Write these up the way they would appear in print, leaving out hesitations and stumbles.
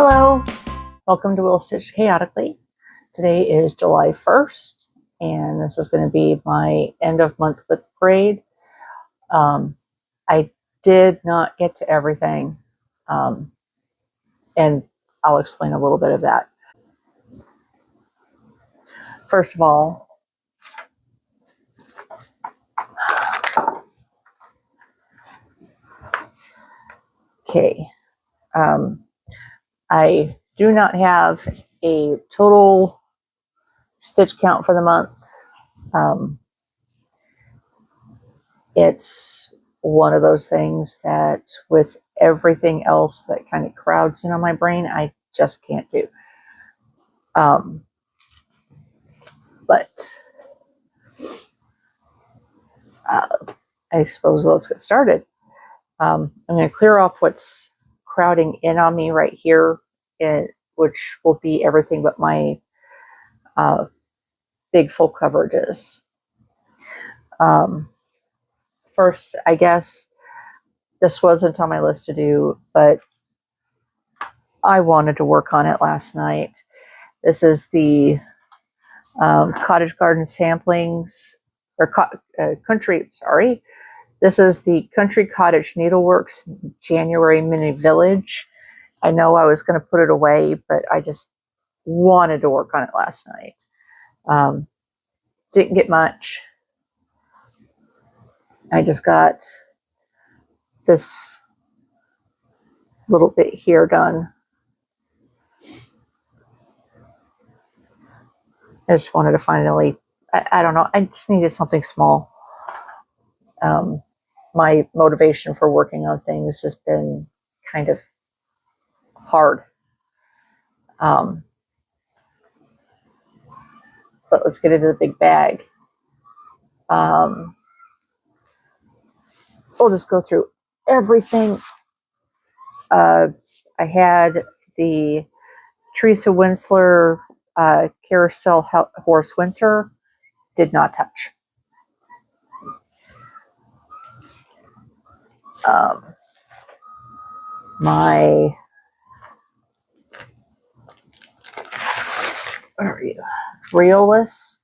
Hello, welcome to Will Stitch Chaotically. Today is July 1st, and this is going to be my end of month WIP Parade. I did not get to everything, and I'll explain a little bit of that. First of all, okay, I do not have a total stitch count for the month. It's one of those things that with everything else that kind of crowds in on my brain, I just can't do. But I suppose let's get started. I'm going to clear off what's crowding in on me right here, which will be everything but my big full coverages. First, I guess this wasn't on my list to do, but I wanted to work on it last night. This is the Cottage Garden Samplings, or Country, sorry. This is the Country Cottage Needleworks January Mini Village. I know I was going to put it away, but I just wanted to work on it last night. Didn't get much. I just got this little bit here done. I just wanted to finally, I don't know, I just needed something small. My motivation for working on things has been kind of hard. But let's get into the big bag. We'll just go through everything. I had the Teresa Winsler Carousel Horse Winter. Did not touch. My, where are you? Realist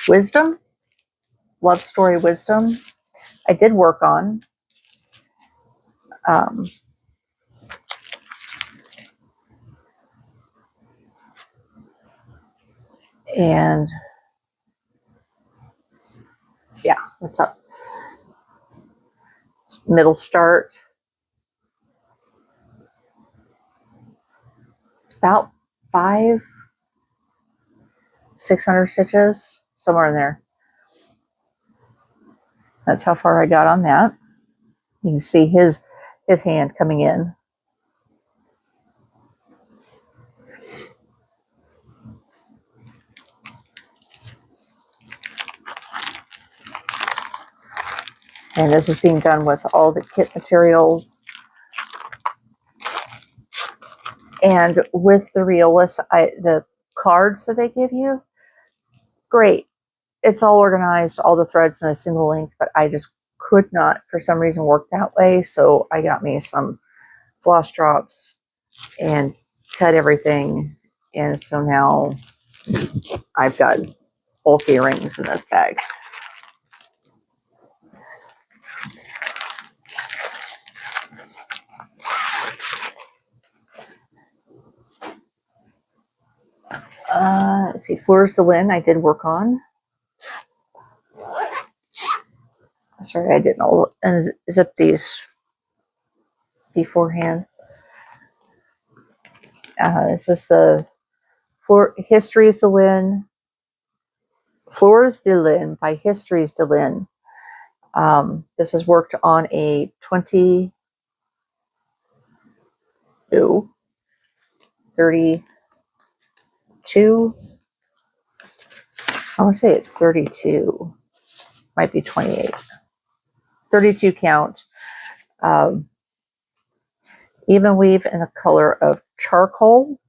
Wisdom, Love Story Wisdom. I did work on. And yeah, what's up? Middle start. It's about 600 stitches, somewhere in there. That's how far I got on that. You can see his hand coming in. And this is being done with all the kit materials. And with the Realist, the cards that they give you, great. It's all organized, all the threads in a single length, but I just could not, for some reason, work that way. So I got me some floss drops and cut everything. And so now I've got bulky rings in this bag. Let's see, Fleurs de Lin I did work on. Sorry, I didn't unzip these beforehand. This is the Histories de Lin, Fleurs de Lin by Histories de Lin. This is worked on a 32, I want to say it's 32, might be 28, 32 count, even weave in the color of charcoal.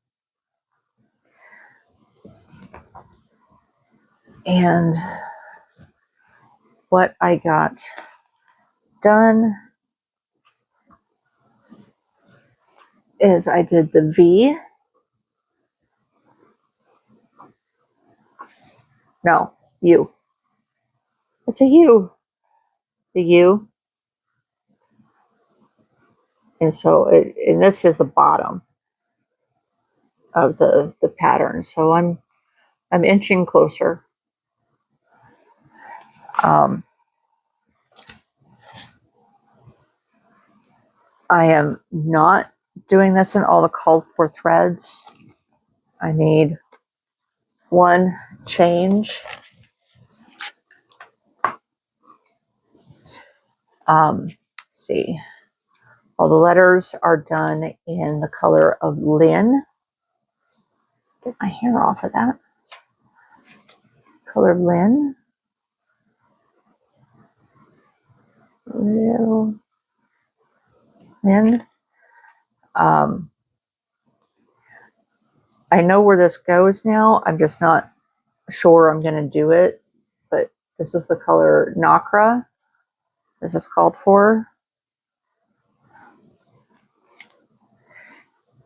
And what I got done is I did the V. No, U. It's a U. The U. And so, and this is the bottom of the pattern. So I'm inching closer. I am not doing this in all the called for threads. I made one change. Let's see. All the letters are done in the color of Lynn. Get my hair off of that. Color Lynn. Lynn. I know where this goes now. I'm just not sure I'm going to do it. But this is the color Nacre. This is called for.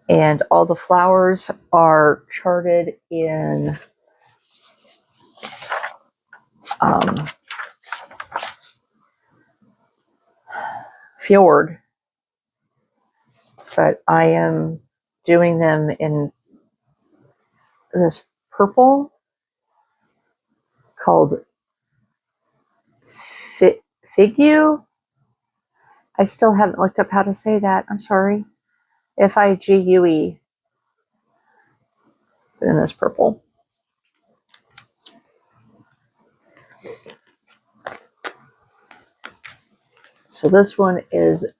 And all the flowers are charted in Fjord. But I am doing them in this purple called Figue. I still haven't looked up how to say that. I'm sorry. Figue. In this purple. So this one is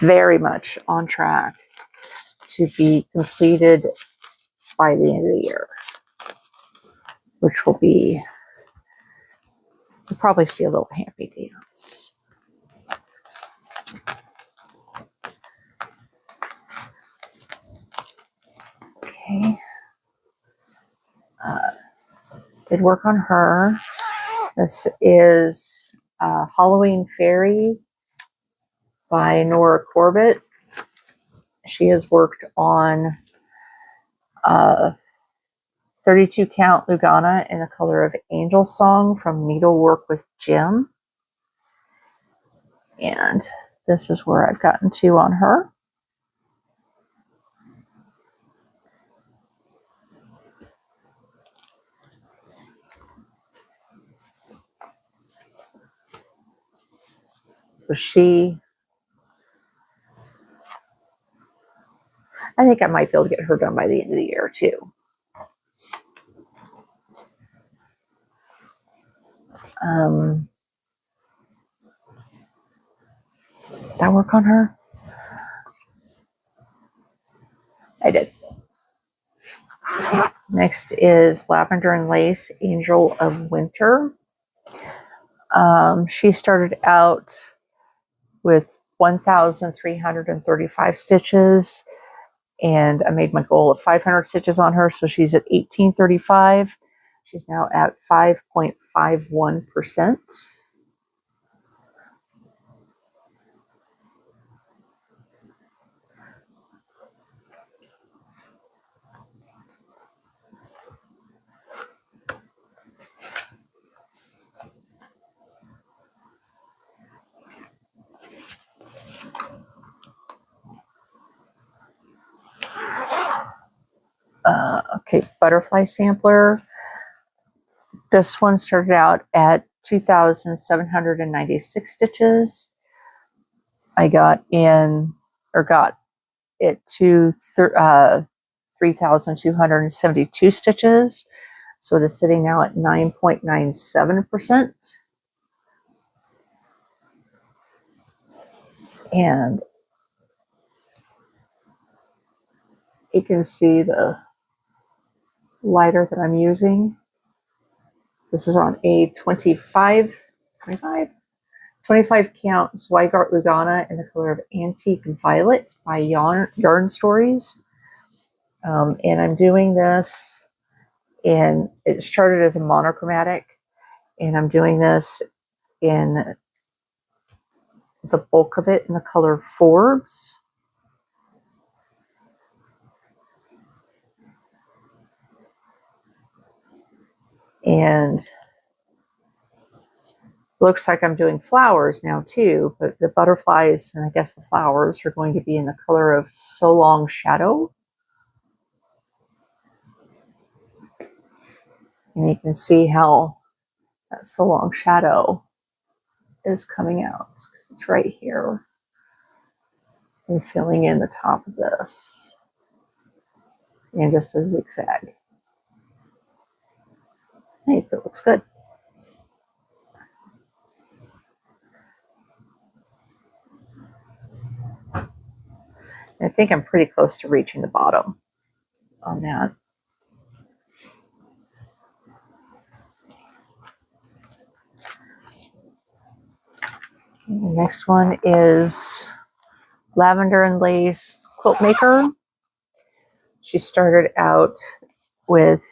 very much on track to be completed by the end of the year, which will be, you'll probably see a little happy dance. Okay. Did work on her. This is Halloween Fairy by Nora Corbett. She has worked on 32 count Lugana in the color of Angel Song from Needlework with Jim. And this is where I've gotten to on her. So I think I might be able to get her done by the end of the year too. Did I work on her? I did. Next is Lavender and Lace, Angel of Winter. She started out with 1,335 stitches, and I made my goal of 500 stitches on her, so she's at 1,835. She's now at 5.51%. Okay, Butterfly Sampler. This one started out at 2,796 stitches. I got it to 3,272 stitches. So it is sitting now at 9.97%. And you can see the lighter that I'm using. This is on a 25 count Zweigart Lugana in the color of Antique Violet by Yarn Stories. And I'm doing this in, it's charted as a monochromatic, and I'm doing this in the bulk of it in the color Forbes. And looks like I'm doing flowers now too, but the butterflies and I guess the flowers are going to be in the color of So Long Shadow. And you can see how that So Long Shadow is coming out because it's right here. And filling in the top of this. And just a zigzag. Hey, that looks good. I think I'm pretty close to reaching the bottom on that. And the next one is Lavender and Lace Quilt Maker. She started out with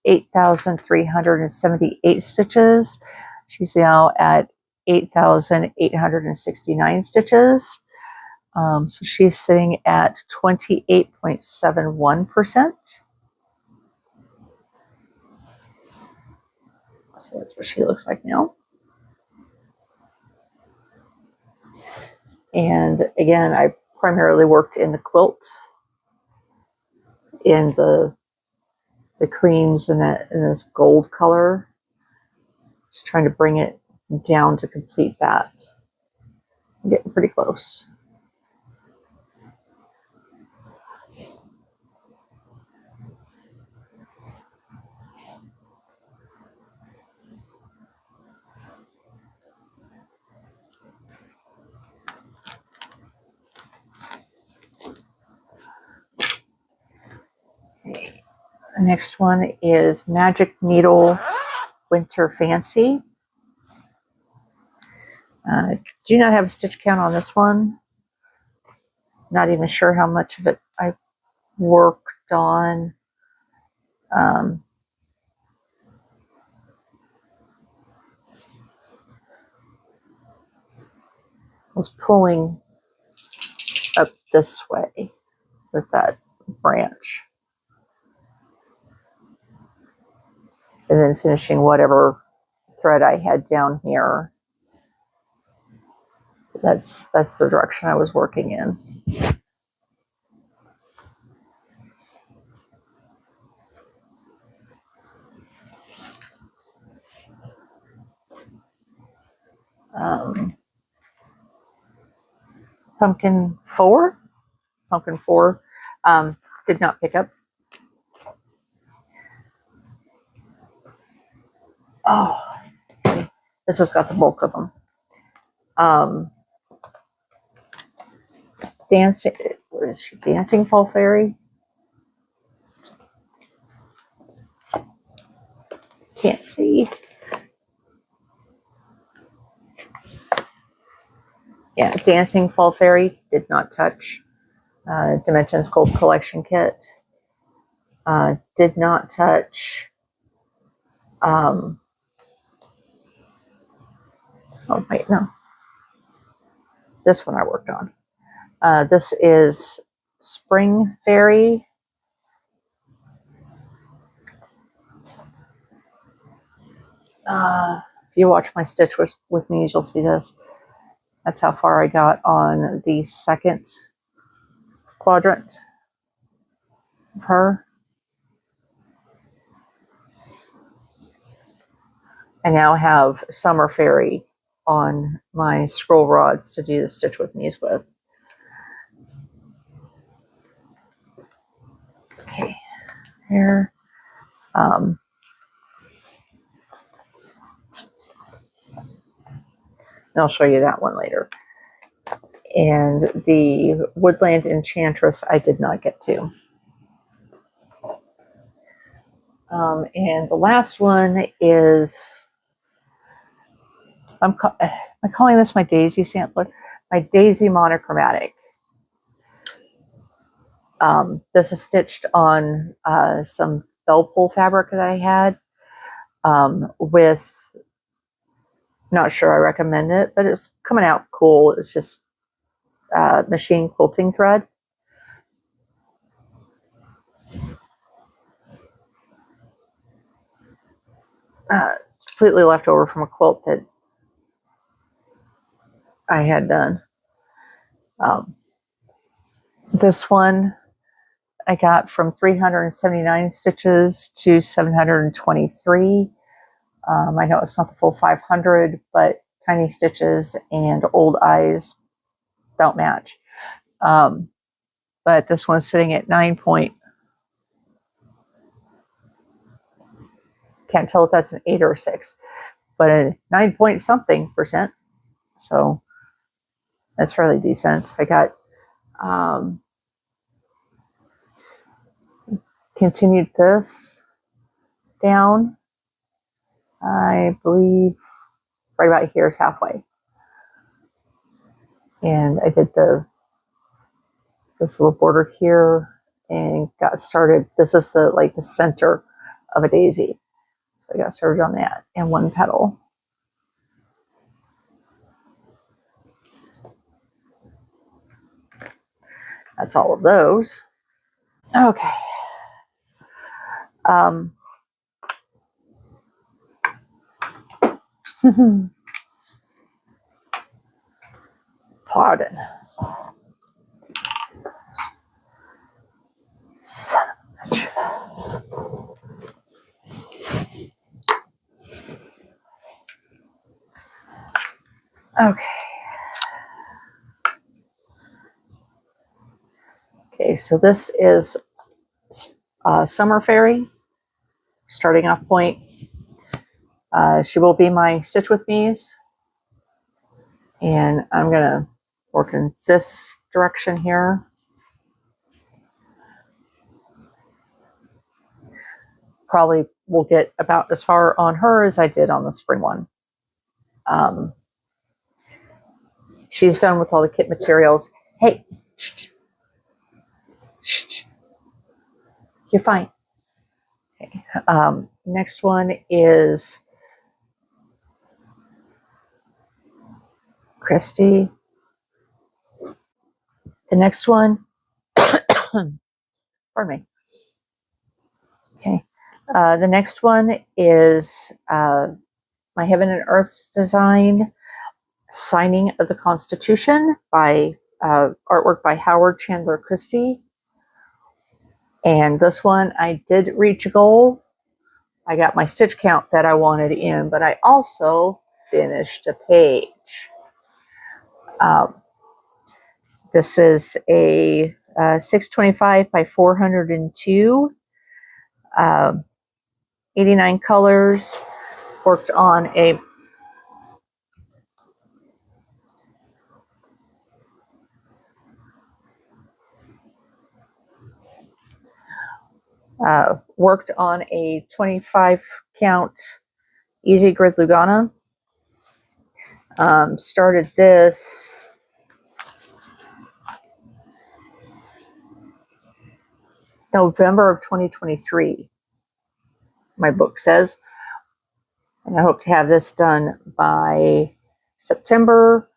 8,378 stitches. She's now at 8,869 stitches. So she's sitting at 28.71%. So that's what she looks like now. And again, I primarily worked in the quilt, in the creams and this gold color. Just trying to bring it down to complete that. I'm getting pretty close. Okay. The next one is Magic Needle Winter Fancy. Do not have a stitch count on this one. Not even sure how much of it I worked on. Was pulling up this way with that branch. And then finishing whatever thread I had down here. That's the direction I was working in. Pumpkin 4 did not pick up. Oh, this has got the bulk of them. Dancing, what is she? Dancing Fall Fairy? Can't see. Yeah, Dancing Fall Fairy did not touch. Dimensions Gold Collection Kit did not touch. Oh wait, no. This one I worked on. This is Spring Fairy. If you watch my stitch with me, you'll see this. That's how far I got on the second quadrant of her. I now have Summer Fairy on my scroll rods to do the stitch with me's with. Okay, here. I'll show you that one later. And the Woodland Enchantress I did not get to. And the last one is, I'm calling this my Daisy sampler, my Daisy monochromatic. This is stitched on some bell pull fabric that I had with, not sure I recommend it, but it's coming out cool. It's just machine quilting thread. completely left over from a quilt that I had done. This one I got from 379 stitches to 723. I know it's not the full 500, but tiny stitches and old eyes don't match. But this one's sitting at 9 point. Can't tell if that's an 8 or a 6, but a 9 point something percent. So that's fairly decent. I got continued this down. I believe right about here is halfway. And I did this little border here and got started. This is the center of a daisy. So I got started on that and one petal. That's all of those. Okay. Pardon. Son of a bitch. Okay. Okay, so this is Summer Fairy, starting off point. She will be my Stitch With Me's. And I'm going to work in this direction here. Probably will get about as far on her as I did on the spring one. She's done with all the kit materials. Hey, shh, shh. You're fine. Okay. Next one is Christy. The next one, pardon me. Okay. The next one is my Heaven and Earth's design, Signing of the Constitution by artwork by Howard Chandler Christie. And this one, I did reach a goal. I got my stitch count that I wanted in, but I also finished a page. This is a 625 by 402, 89 colors, worked on a worked on a 25 count easy grid Lugana. Started this November of 2023, my book says, and I hope to have this done by September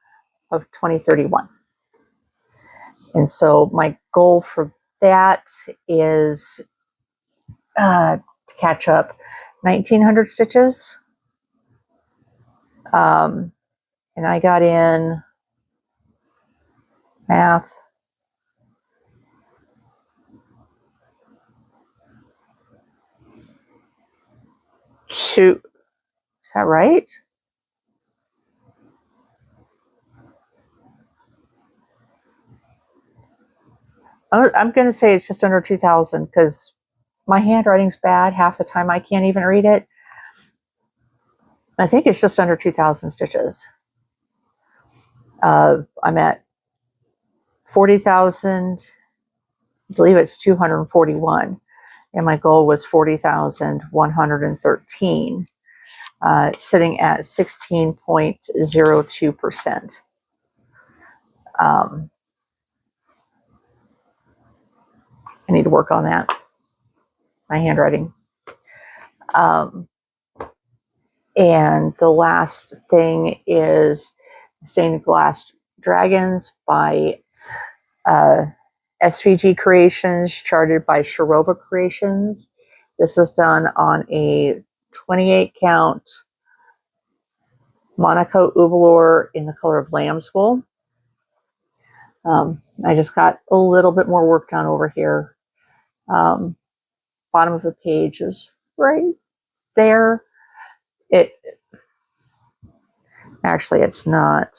of 2031. And so my goal for that is to catch up 1900 stitches. And I got in math. Shoot, is that right? I'm going to say it's just under 2,000 because my handwriting's bad. Half the time I can't even read it. I think it's just under 2,000 stitches. I'm at 40,000. I believe it's 241. And my goal was 40,113, sitting at 16.02%. I need to work on that, my handwriting. And the last thing is Stained Glass Dragons by SVG Creations, charted by Sharova Creations. This is done on a 28 count Monaco Uvalor in the color of lamb's wool. I just got a little bit more work done over here. Bottom of the page is right there. Actually, it's not,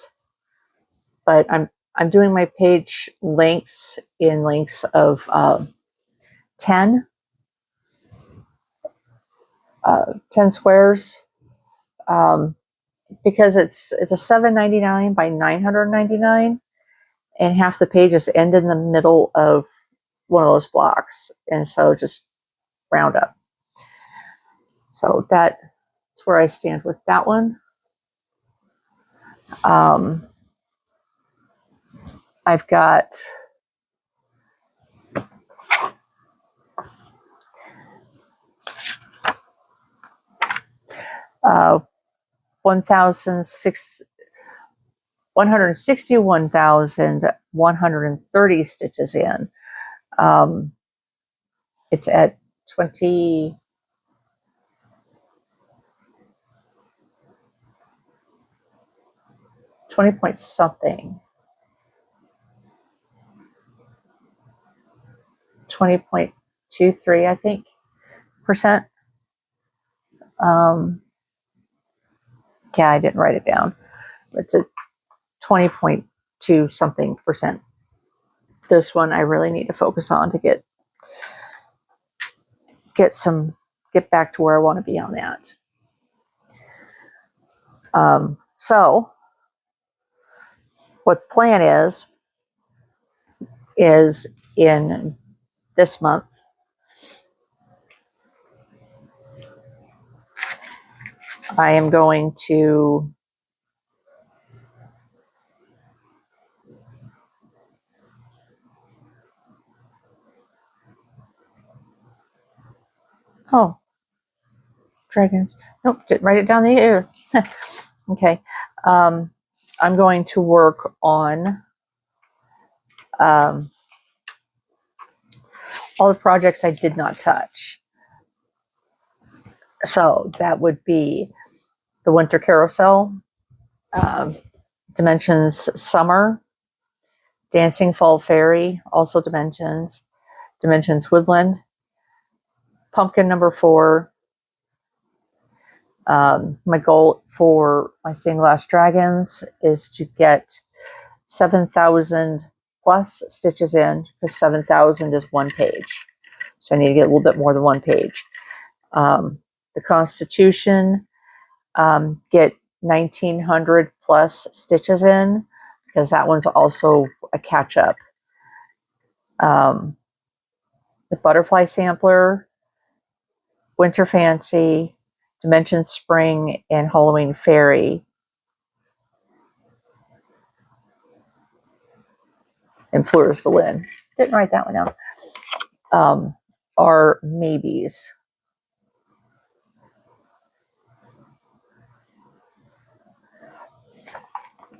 but I'm doing my page lengths in lengths of 10 squares, because it's a $7.99 by $9.99, and half the pages end in the middle of one of those blocks, and so just round up. So that's where I stand with that one. I've got 161,130 stitches in. It's at 20 point something, 20.23, I think, percent. Yeah, I didn't write it down. It's a 20.2 something percent. This one I really need to focus on to get back to where I want to be on that. So what the plan is in this month, I am going to dragons. Nope, didn't write it down the air. Okay. I'm going to work on all the projects I did not touch. So that would be the Winter Carousel, Dimensions Summer, Dancing Fall Fairy, also Dimensions Woodland, Pumpkin number 4. My goal for my stained glass dragons is to get 7,000 plus stitches in, because 7,000 is one page. So I need to get a little bit more than one page. The Constitution, get 1,900 plus stitches in, because that one's also a catch up. The Butterfly Sampler, Winter Fancy, Dimension Spring, and Halloween Fairy, and Fleurs de Lys. Didn't write that one down. Are maybes.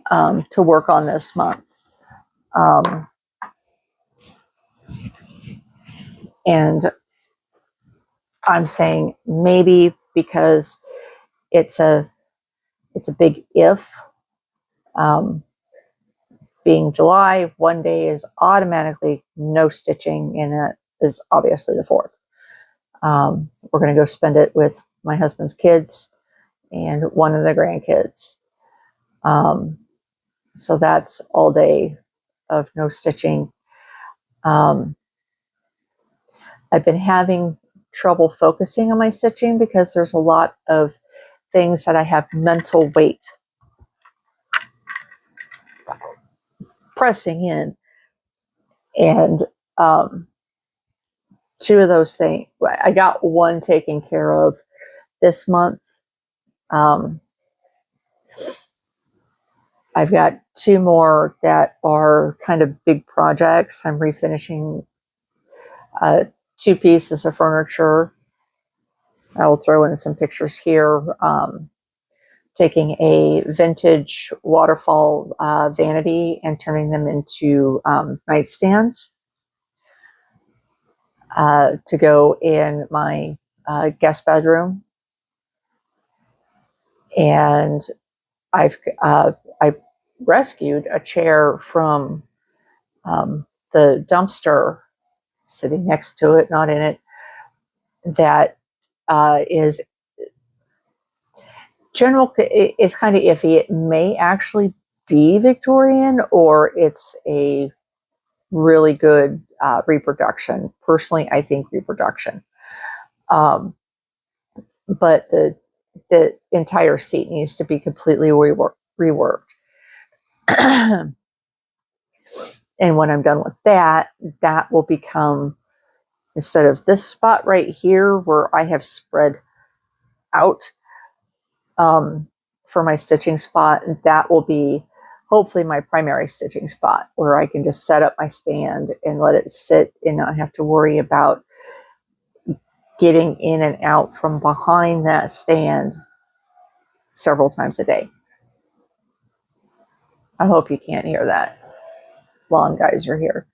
To work on this month. And I'm saying maybe because it's a big if. Being July, one day is automatically no stitching, and that is obviously the 4th. We're going to go spend it with my husband's kids and one of the grandkids. So that's all day of no stitching. I've been having trouble focusing on my stitching because there's a lot of things that I have mental weight pressing in. And 2 of those things, I got one taken care of this month. I've got 2 more that are kind of big projects. I'm refinishing 2 pieces of furniture. I'll throw in some pictures here. Taking a vintage waterfall vanity and turning them into nightstands to go in my guest bedroom. And I rescued a chair from the dumpster, sitting next to it, not in it, that is it's kind of iffy. It may actually be Victorian, or it's a really good reproduction. Personally, I think reproduction. But the entire seat needs to be completely reworked. And when I'm done with that, that will become, instead of this spot right here where I have spread out for my stitching spot, that will be hopefully my primary stitching spot, where I can just set up my stand and let it sit and not have to worry about getting in and out from behind that stand several times a day. I hope you can't hear that. Lawn guys are here.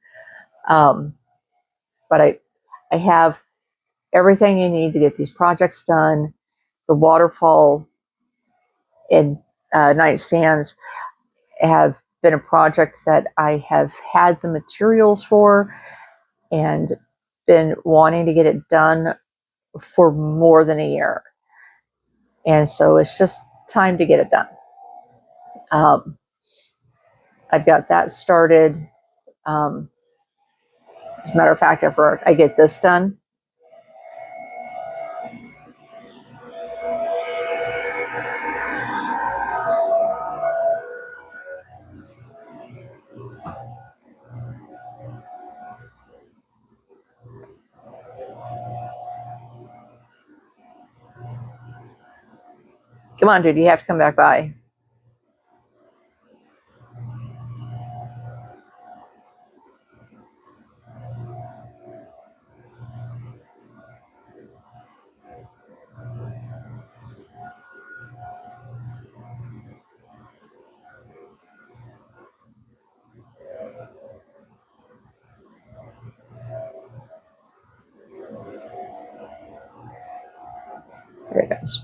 But I have everything you need to get these projects done. The waterfall and nightstands have been a project that I have had the materials for and been wanting to get it done for more than a year. And so it's just time to get it done. I've got that started. As a matter of fact, after I get this done, come on, dude, you have to come back by. There it goes.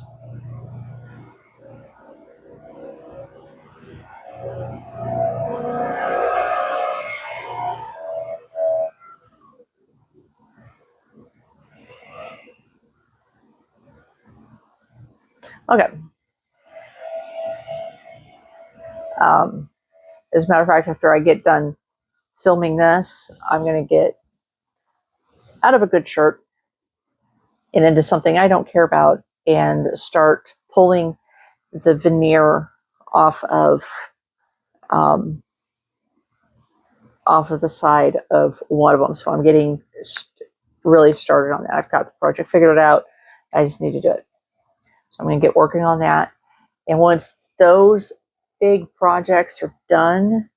Okay. As a matter of fact, after I get done filming this, I'm going to get out of a good shirt and into something I don't care about and start pulling the veneer off of the side of one of them. So I'm getting really started on that. I've got the project figured out. I just need to do it. So I'm going to get working on that. And once those big projects are done,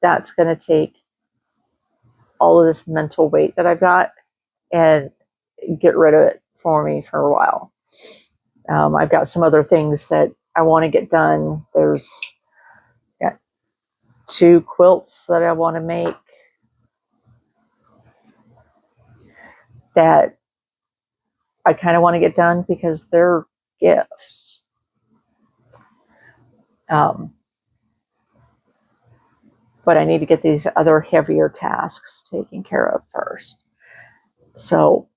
that's going to take all of this mental weight that I've got and get rid of it for me for a while. I've got some other things that I want to get done. There's 2 quilts that I want to make that I kind of want to get done because they're gifts. But I need to get these other heavier tasks taken care of first. So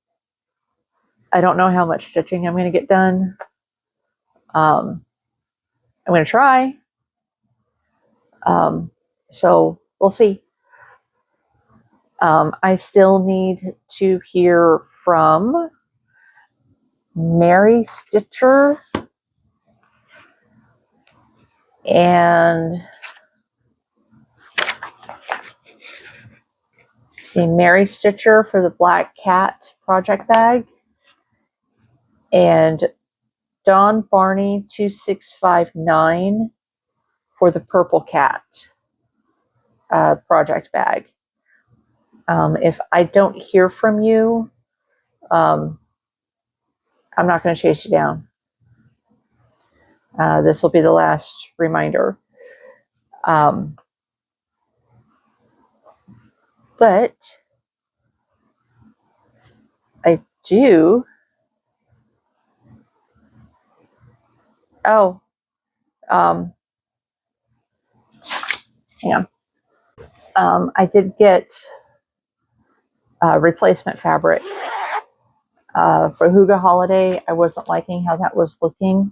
I don't know how much stitching I'm going to get done. I'm going to try. So we'll see. I still need to hear from Mary Stitcher and Mary Stitcher for the Black Cat project bag, and Dawn Barney 2659 for the Purple Cat project bag. If I don't hear from you, I'm not going to chase you down. This will be the last reminder. But I do. Oh, Hang on. I did get replacement fabric for Huga Holiday. I wasn't liking how that was looking.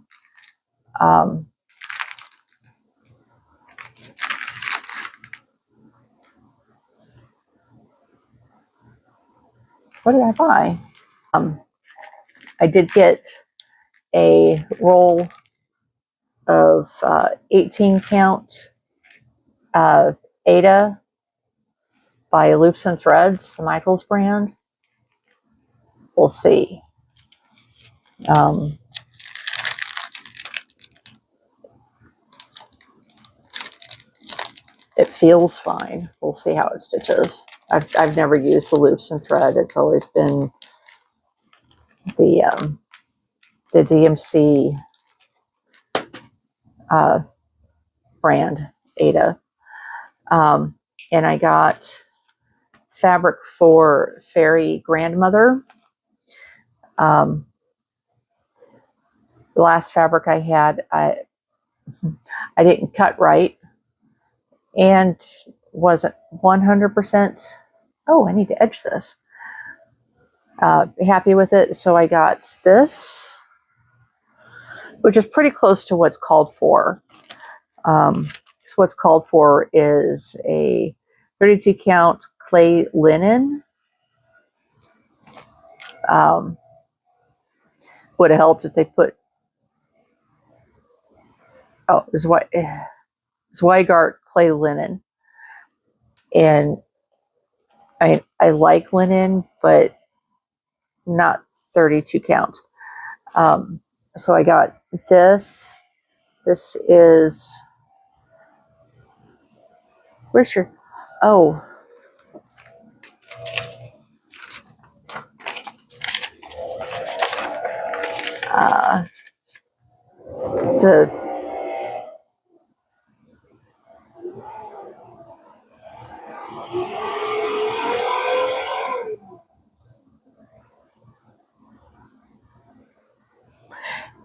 What did I buy? I did get a roll of 18 count Ada by Loops and Threads, the Michaels brand. We'll see. It feels fine. We'll see how it stitches. I've never used the Loops and Thread. It's always been the DMC brand Ada. And I got fabric for Fairy Grandmother. The last fabric I had, I didn't cut right and wasn't 100%. Oh, I need to edge this. Happy with it. So I got this, which is pretty close to what's called for. So what's called for is a 32 count clay linen. Would have helped if they put, Zweigart clay linen. And I like linen, but not 32 count. So I got this. This is, where's your, oh.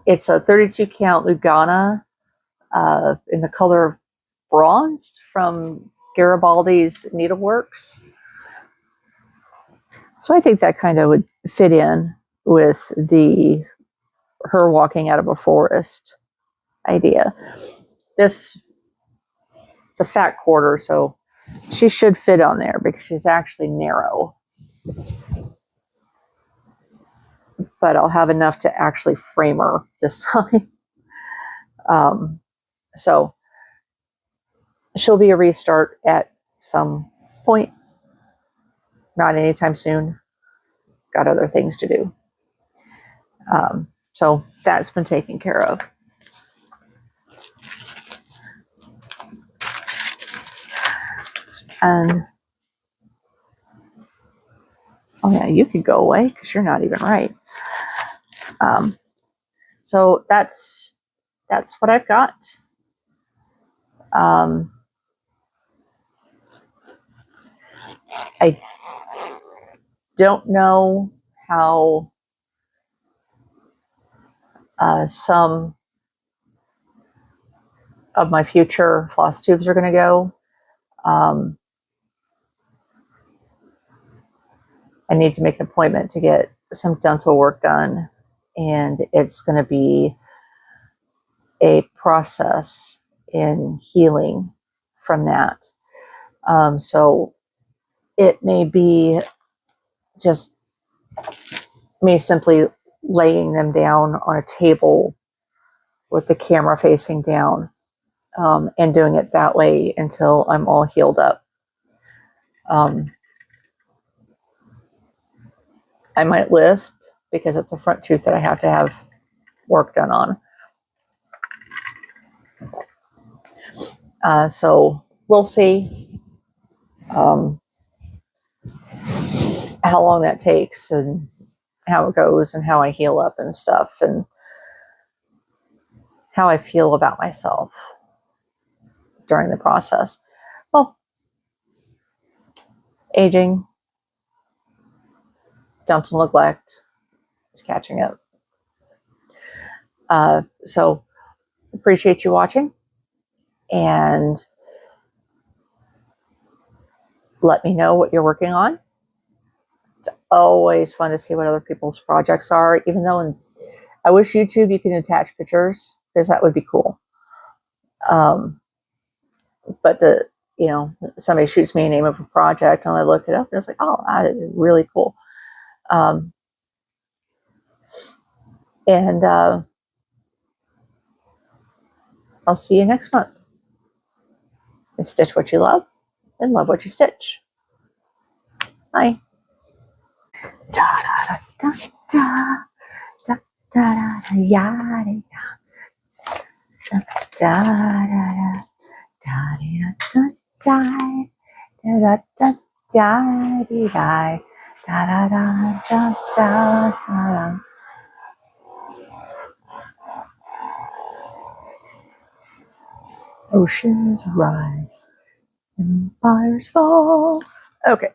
It's a 32 count Lugana in the color of bronzed from Garibaldi's Needleworks. So I think that kind of would fit in with her walking out of a forest idea. It's a fat quarter, so she should fit on there because she's actually narrow. But I'll have enough to actually frame her this time. So she'll be a restart at some point. Not anytime soon. Got other things to do. So that's been taken care of. And oh yeah, you could go away because you're not even right. So that's what I've got. I don't know how some of my future floss tubes are going to go. I need to make an appointment to get some dental work done, and it's going to be a process in healing from that. So it may be just me simply laying them down on a table with the camera facing down, and doing it that way until I'm all healed up. I might lisp because it's a front tooth that I have to have work done on. So we'll see how long that takes and how it goes and how I heal up and stuff and how I feel about myself during the process. Well, aging, dental neglect is catching up. So appreciate you watching, and let me know what you're working on. It's always fun to see what other people's projects are, even though I wish YouTube you can attach pictures, because that would be cool. But somebody shoots me a name of a project and I look it up and it's like, oh, that is really cool. And I'll see you next month. And stitch what you love and love what you stitch. Bye. Da da da da da da da ya da da da da da da da da da da da. Oceans rise, empires fall. Okay.